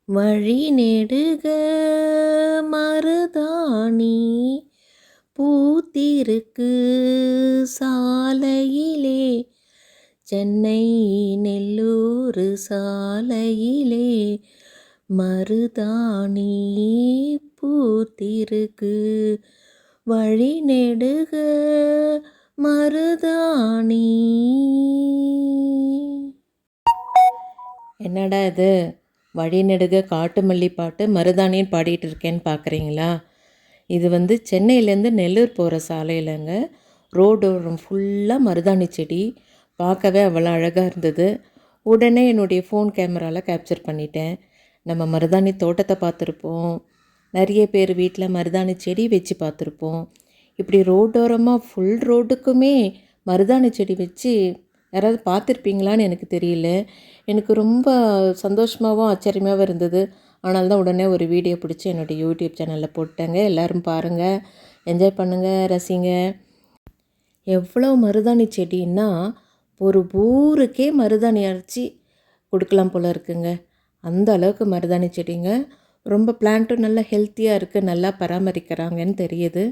வழி நெடுக மருதாணி பூத்திருக்கு சாலையிலே, சென்னை நெல்லூர் சாலையிலே மருதாணி பூத்திருக்கு. வழி நெடுக மருதாணி. என்னடா இது வழிநெடுக காட்டு மல்லி பாட்டு மருதாணின்னு பாடிட்டு இருக்கேன்னு பார்க்குறீங்களா? இது சென்னையிலேருந்து நெல்லூர் போகிற சாலையிலங்க. ரோடோரம் ஃபுல்லாக மருதாணி செடி. பார்க்கவே அவ்வளோ அழகாக இருந்தது. உடனே என்னுடைய ஃபோன் கேமராவில் கேப்சர் பண்ணிட்டேன். நம்ம மருதாணி தோட்டத்தை பார்த்துருப்போம், நிறைய பேர் வீட்டில் மருதாணி செடி வச்சு பார்த்துருப்போம். இப்படி ரோடோரமாக ஃபுல் ரோடுக்குமே மருதாணி செடி வச்சு யாராவது பார்த்துருப்பீங்களான்னு எனக்கு தெரியல. எனக்கு ரொம்ப சந்தோஷமாகவும் ஆச்சரியமாகவும் இருந்தது. ஆனால் தான் உடனே ஒரு வீடியோ பிடிச்சி என்னுடைய யூடியூப் சேனலில் போட்டேங்க. எல்லோரும் பாருங்கள், என்ஜாய் பண்ணுங்கள், ரசிங்க. எவ்வளோ மருதாணி செடின்னா ஒரு ஊருக்கே மருதாணி அரைச்சி கொடுக்கலாம் போல் இருக்குங்க. அந்த அளவுக்கு மருதாணி செடிங்க. ரொம்ப பிளான்ட்டும் நல்லா ஹெல்த்தியாக இருக்குது, நல்லா பராமரிக்கிறாங்கன்னு தெரியுது.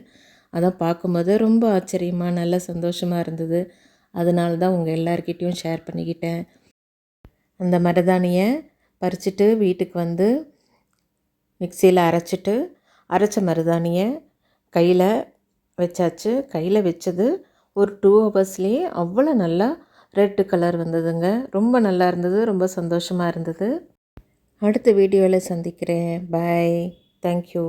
அதான் பார்க்கும்போது ரொம்ப ஆச்சரியமாக நல்லா சந்தோஷமாக இருந்தது. அதனால தான் உங்கள் எல்லார்கிட்டேயும் ஷேர் பண்ணிக்கிட்டேன். அந்த மருதாணியை பறிச்சுட்டு வீட்டுக்கு மிக்சியில் அரைச்ச மருதாணியை கையில் வச்சாச்சு. கையில் வச்சது ஒரு 2 ஹவர்ஸ்லேயே அவ்வளோ நல்லா ரெட் கலர் வந்ததுங்க. ரொம்ப நல்லா இருந்தது, ரொம்ப சந்தோஷமாக இருந்தது. அடுத்த வீடியோவில் சந்திக்கிறேன். பாய். தேங்க்யூ.